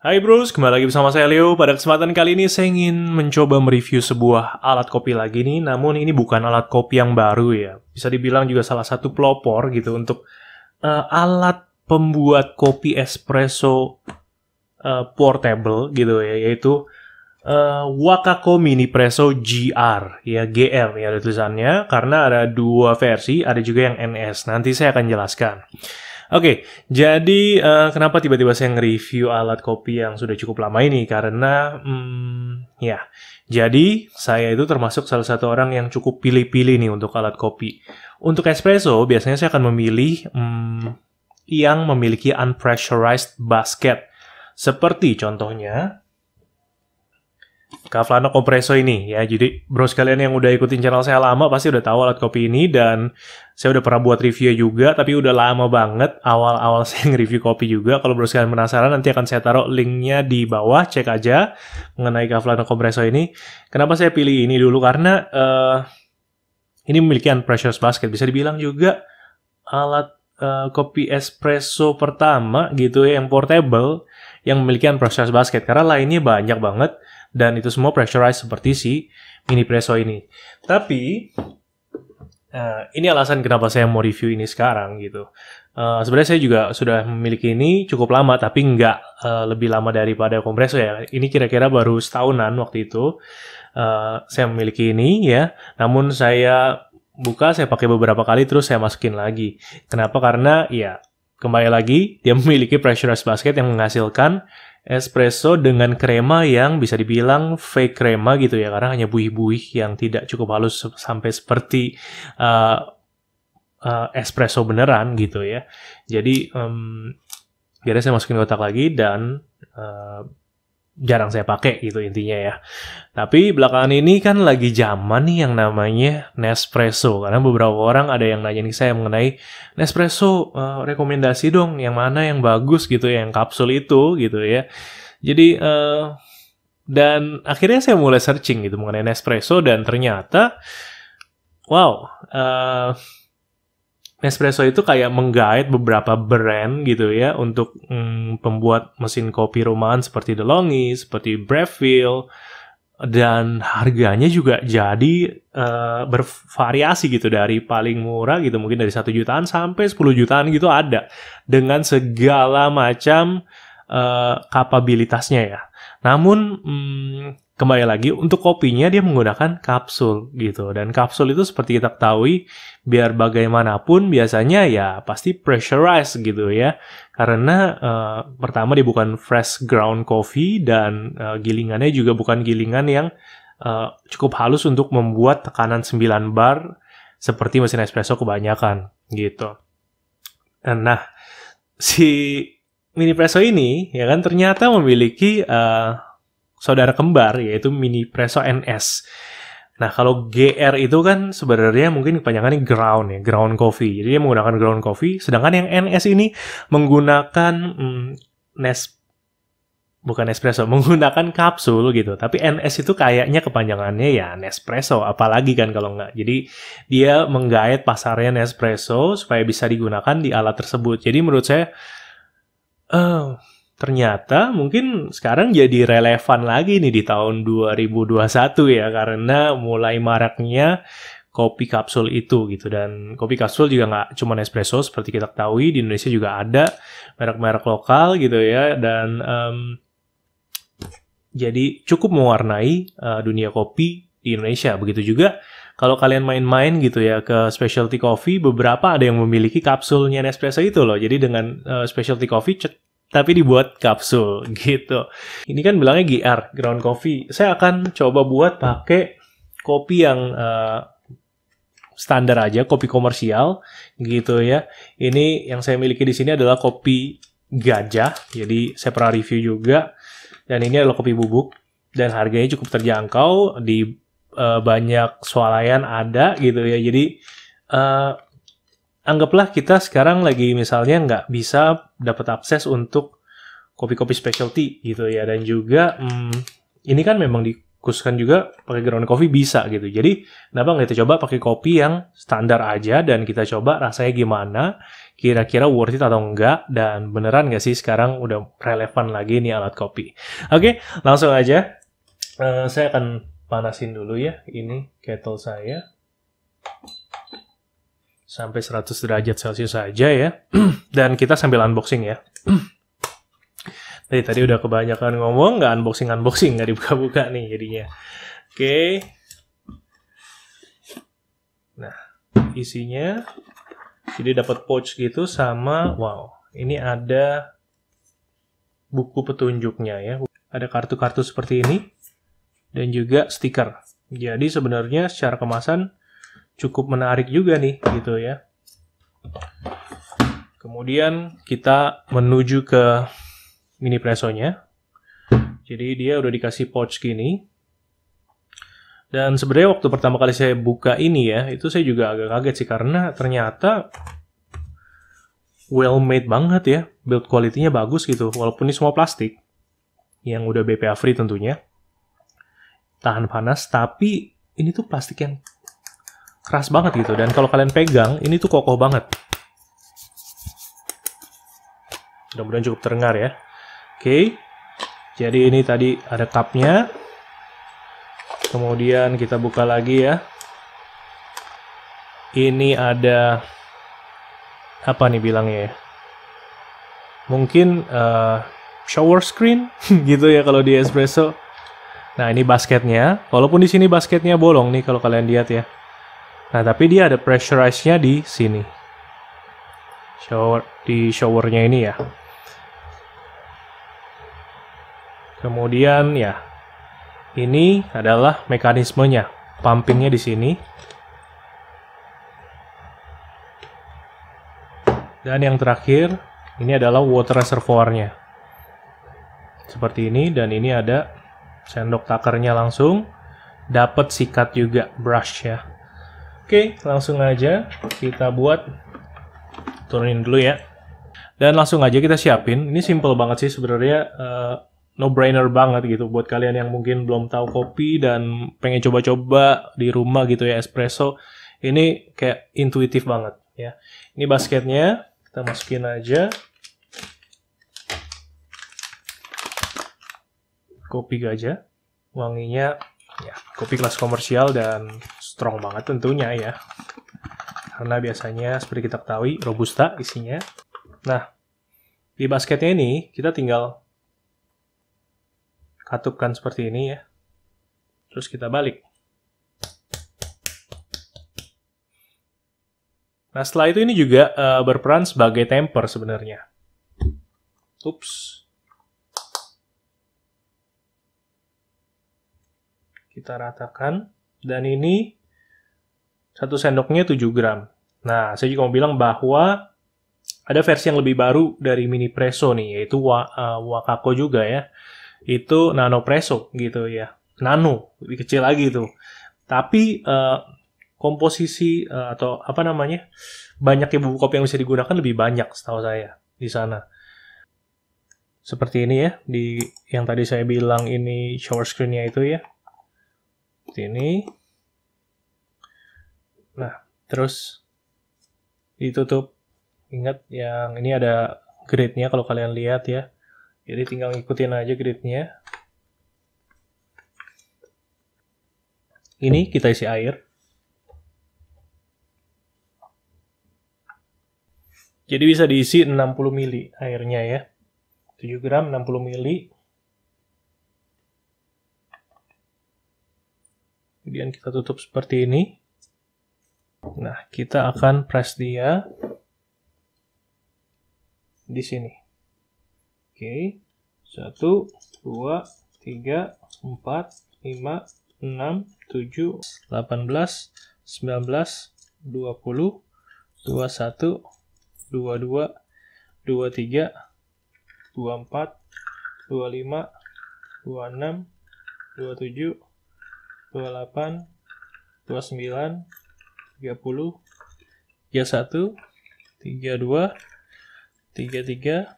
Hai bros, kembali lagi bersama saya Leo. Pada kesempatan kali ini saya ingin mencoba mereview sebuah alat kopi lagi nih. Namun ini bukan alat kopi yang baru ya. Bisa dibilang juga salah satu pelopor gitu untuk alat pembuat kopi espresso portable gitu ya. Yaitu Wakako Mini Presso GR ya, GR ya ada tulisannya. Karena ada dua versi, ada juga yang NS. Nanti saya akan jelaskan. Oke, jadi kenapa tiba-tiba saya nge-review alat kopi yang sudah cukup lama ini? Karena, ya, jadi saya itu termasuk salah satu orang yang cukup pilih-pilih nih untuk alat kopi. Untuk espresso, biasanya saya akan memilih yang memiliki unpressurized basket. Seperti contohnya Kavlano Compresso ini ya. Jadi bros kalian yang udah ikutin channel saya lama pasti udah tahu alat kopi ini, dan saya udah pernah buat review juga, tapi udah lama banget awal-awal saya nge-review kopi juga. Kalau bros kalian penasaran, nanti akan saya taruh linknya di bawah, cek aja mengenai Kavlano Compresso ini. Kenapa saya pilih ini dulu? Karena ini memiliki unpressurized basket. Bisa dibilang juga alat kopi espresso pertama gitu ya, yang portable, yang memiliki unpressurized basket. Karena lainnya banyak banget, dan itu semua pressurized seperti si Mini Presso ini. Tapi ini alasan kenapa saya mau review ini sekarang gitu. Sebenarnya saya juga sudah memiliki ini cukup lama, tapi nggak lebih lama daripada Compresso ya. Ini kira-kira baru setahunan waktu itu saya memiliki ini ya. Namun saya buka, saya pakai beberapa kali, terus saya masukin lagi. Kenapa? Karena ya kembali lagi dia memiliki pressurized basket yang menghasilkan espresso dengan krema yang bisa dibilang fake krema gitu ya, karena hanya buih-buih yang tidak cukup halus sampai seperti espresso beneran gitu ya. Jadi biasanya saya masukin kotak lagi, dan jarang saya pakai gitu intinya ya. Tapi belakangan ini kan lagi zaman nih yang namanya Nespresso, karena beberapa orang ada yang nanya nih saya mengenai Nespresso, rekomendasi dong yang mana yang bagus gitu ya, yang kapsul itu gitu ya. Jadi dan akhirnya saya mulai searching gitu mengenai Nespresso, dan ternyata wow, Nespresso itu kayak menggait beberapa brand gitu ya untuk pembuat mesin kopi rumahan seperti DeLonghi, seperti Breville, dan harganya juga jadi bervariasi gitu, dari paling murah gitu mungkin dari 1 jutaan sampai 10 jutaan gitu ada, dengan segala macam kapabilitasnya ya. Namun kembali lagi untuk kopinya dia menggunakan kapsul gitu, dan kapsul itu seperti kita ketahui biar bagaimanapun biasanya ya pasti pressurized gitu ya, karena pertama dia bukan fresh ground coffee, dan gilingannya juga bukan gilingan yang cukup halus untuk membuat tekanan 9 bar seperti mesin espresso kebanyakan gitu. Nah, si Mini Presso ini ya kan ternyata memiliki saudara kembar, yaitu Mini Presso NS. Nah, kalau GR itu kan sebenarnya mungkin kepanjangannya ground ya, ground coffee. Jadi dia menggunakan ground coffee, sedangkan yang NS ini menggunakan bukan espresso, menggunakan kapsul gitu. Tapi NS itu kayaknya kepanjangannya ya Nespresso, apalagi kan kalau nggak. Jadi dia menggait pasarnya Nespresso supaya bisa digunakan di alat tersebut. Jadi menurut saya ternyata mungkin sekarang jadi relevan lagi nih di tahun 2021 ya, karena mulai maraknya kopi kapsul itu gitu. Dan kopi kapsul juga nggak cuma Nespresso seperti kita ketahui, di Indonesia juga ada merek-merek lokal gitu ya, dan jadi cukup mewarnai dunia kopi di Indonesia. Begitu juga kalau kalian main-main gitu ya ke specialty coffee, beberapa ada yang memiliki kapsulnya Nespresso itu loh. Jadi dengan specialty coffee tapi dibuat kapsul gitu. Ini kan bilangnya GR, ground coffee. Saya akan coba buat pakai kopi yang standar aja, kopi komersial gitu ya. Ini yang saya miliki di sini adalah kopi gajah. Jadi saya pernah review juga. Dan ini adalah kopi bubuk, dan harganya cukup terjangkau, di banyak swalayan ada gitu ya. Jadi anggaplah kita sekarang lagi misalnya nggak bisa dapat akses untuk kopi-kopi specialty gitu ya, dan juga ini kan memang di dibungkuskan juga pakai ground coffee bisa gitu. Jadi kenapa nggak kita coba pakai kopi yang standar aja dan kita coba rasanya gimana, kira-kira worth it atau enggak, dan beneran nggak sih sekarang udah relevan lagi nih alat kopi. Oke, langsung aja. Saya akan panasin dulu ya ini kettle saya sampai 100 derajat Celcius saja ya. Dan kita sambil unboxing ya. Tadi udah kebanyakan ngomong, nggak unboxing, nggak dibuka-buka nih jadinya. Oke. Nah, isinya jadi dapat pouch gitu sama, wow, ini ada buku petunjuknya ya. Ada kartu-kartu seperti ini dan juga stiker. Jadi sebenarnya secara kemasan cukup menarik juga nih gitu ya. Kemudian kita menuju ke mini presonya. Jadi dia udah dikasih pouch gini. Dan sebenarnya waktu pertama kali saya buka ini ya, itu saya juga agak kaget sih karena ternyata well made banget ya. Build quality-nya bagus gitu. Walaupun ini semua plastik yang udah BPA free tentunya. Tahan panas, tapi ini tuh plastik yang keras banget gitu. Dan kalau kalian pegang, ini tuh kokoh banget. Mudah-mudahan cukup terdengar ya. Oke, jadi ini tadi ada cupnya. Kemudian kita buka lagi ya. Ini ada apa nih bilangnya ya? Mungkin shower screen gitu ya kalau di espresso. Nah ini basketnya. Walaupun di sini basketnya bolong nih kalau kalian lihat ya. Nah tapi dia ada pressurize-nya di sini. Di showernya ini ya. Kemudian ya, ini adalah mekanismenya, pumpingnya di sini. Dan yang terakhir, ini adalah water reservoir-nya. Seperti ini, dan ini ada sendok takernya langsung. Dapat sikat juga, brush ya. Oke, langsung aja kita buat. Turunin dulu ya. Dan langsung aja kita siapin. Ini simple banget sih sebenarnya. No-brainer banget gitu buat kalian yang mungkin belum tahu kopi dan pengen coba-coba di rumah gitu ya espresso. Ini kayak intuitif banget ya. Ini basketnya, kita masukin aja. Kopi gajah, wanginya ya kopi kelas komersial dan strong banget tentunya ya. Karena biasanya seperti kita ketahui robusta isinya. Nah, di basketnya ini kita tinggal katupkan seperti ini ya. Terus kita balik. Nah setelah itu ini juga berperan sebagai temper sebenarnya. Ups. Kita ratakan. Dan ini 1 sendoknya 7 gram. Nah saya juga mau bilang bahwa ada versi yang lebih baru dari mini presso nih. Yaitu Wakako juga ya. Itu nano presso gitu ya. Nano, lebih kecil lagi tuh. Tapi komposisi atau apa namanya? Banyaknya bubuk kopi yang bisa digunakan lebih banyak setahu saya di sana. Seperti ini ya, di yang tadi saya bilang ini shower screen-nya itu ya. Seperti ini. Nah, terus ditutup. Ingat yang ini ada grid-nya kalau kalian lihat ya. Jadi tinggal ngikutin aja gridnya. Ini kita isi air. Jadi bisa diisi 60 mili airnya ya. 7 gram 60 mili. Kemudian kita tutup seperti ini. Nah, kita akan press dia di sini. Oke, 1, 2, 3, 4, 5, 6, 7, 18, 19, 20, 21, 22, 23, 24, 25, 26, 27, 28, 29, 30, 31, 32, 33,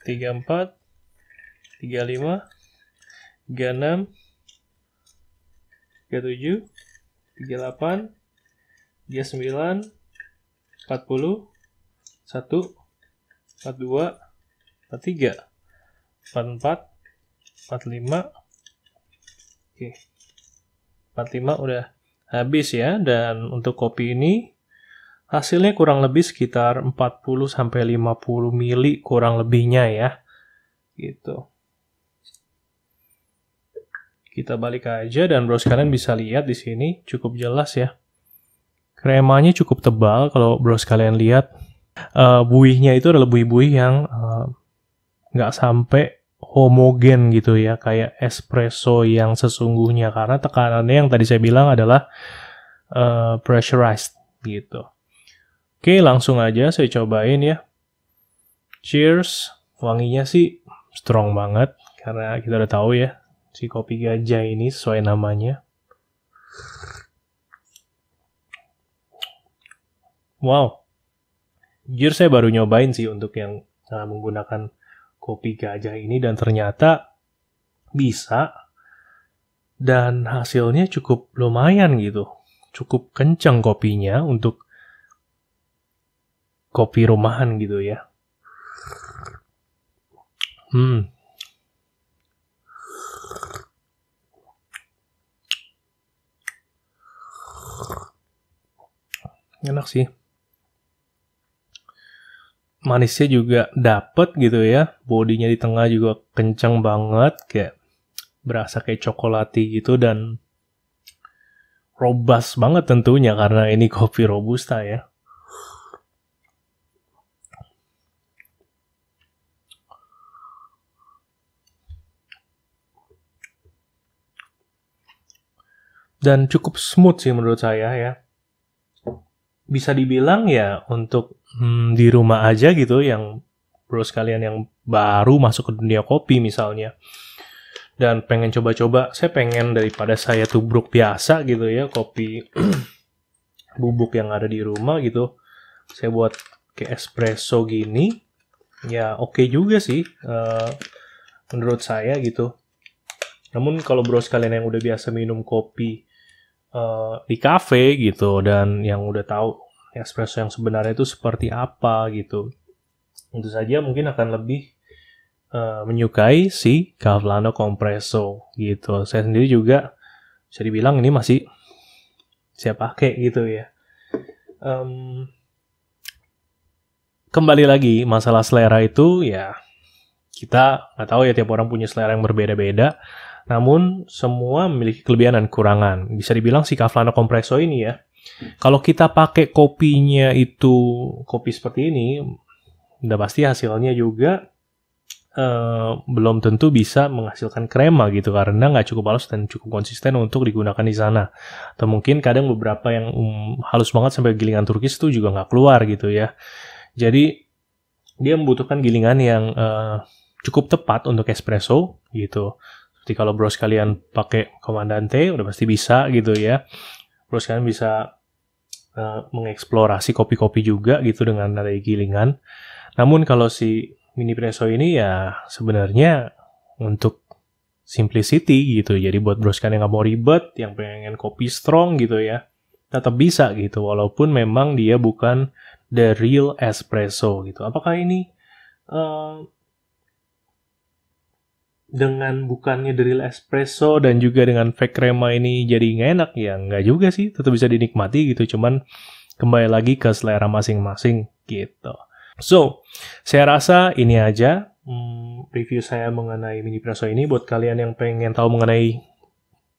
34, 35, 36, 37, 38, 39, 40, 1, 42, 43, 44, 45. Oke. 45 udah habis ya. Dan untuk kopi ini hasilnya kurang lebih sekitar 40-50 mili kurang lebihnya ya. Gitu. Kita balik aja dan bro sekalian bisa lihat di sini cukup jelas ya. Kremanya cukup tebal kalau bro sekalian lihat. Buihnya itu adalah buih-buih yang nggak sampai homogen gitu ya, kayak espresso yang sesungguhnya, karena tekanannya yang tadi saya bilang adalah pressurized gitu. Oke, langsung aja saya cobain ya. Cheers. Wanginya sih strong banget karena kita udah tahu ya si kopi gajah ini sesuai namanya. Wow, jujur saya baru nyobain sih untuk yang menggunakan kopi gajah ini dan ternyata bisa dan hasilnya cukup lumayan gitu. Cukup kencang kopinya untuk kopi rumahan gitu ya. Enak sih. Manisnya juga dapet gitu ya, bodinya di tengah juga kencang banget, kayak berasa kayak cokolati gitu dan robust banget tentunya karena ini kopi robusta ya. Dan cukup smooth sih menurut saya ya. Bisa dibilang ya untuk di rumah aja gitu, yang bro sekalian yang baru masuk ke dunia kopi misalnya dan pengen coba-coba, saya pengen daripada saya tubruk biasa gitu ya kopi bubuk yang ada di rumah gitu, saya buat kayak espresso gini ya, oke juga sih menurut saya gitu. Namun kalau bro sekalian yang udah biasa minum kopi di cafe gitu dan yang udah tahu espresso yang sebenarnya itu seperti apa gitu, tentu saja mungkin akan lebih menyukai si Cavallano Compresso gitu. Saya sendiri juga bisa dibilang ini masih saya pakai gitu ya. Kembali lagi masalah selera itu ya, kita nggak tahu ya, tiap orang punya selera yang berbeda-beda. Namun semua memiliki kelebihan dan kekurangan. Bisa dibilang si Cavallano Compresso ini ya, kalau kita pakai kopinya itu kopi seperti ini, udah pasti hasilnya juga belum tentu bisa menghasilkan krema gitu, karena nggak cukup halus dan cukup konsisten untuk digunakan di sana. Atau mungkin kadang beberapa yang halus banget sampai gilingan turkis itu juga nggak keluar gitu ya. Jadi dia membutuhkan gilingan yang cukup tepat untuk espresso gitu. Seperti kalau bro sekalian pakai Comandante udah pasti bisa gitu ya. Bro sekalian bisa mengeksplorasi kopi-kopi juga gitu dengan ada gilingan. Namun kalau si Mini Presso ini ya sebenarnya untuk simplicity gitu. Jadi buat bro sekalian yang nggak mau ribet, yang pengen kopi strong gitu ya, tetap bisa gitu. Walaupun memang dia bukan the real espresso gitu. Apakah ini dengan bukannya the real espresso dan juga dengan fake crema ini jadi nggak enak? Ya nggak juga sih, tetap bisa dinikmati gitu, cuman kembali lagi ke selera masing-masing gitu. So, saya rasa ini aja review saya mengenai Mini Presso ini. Buat kalian yang pengen tahu mengenai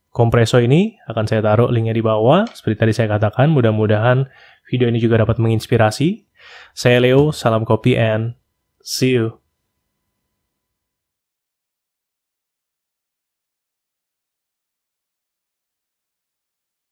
Compresso ini, akan saya taruh linknya di bawah. Seperti tadi saya katakan, mudah-mudahan video ini juga dapat menginspirasi. Saya Leo, salam kopi and see you.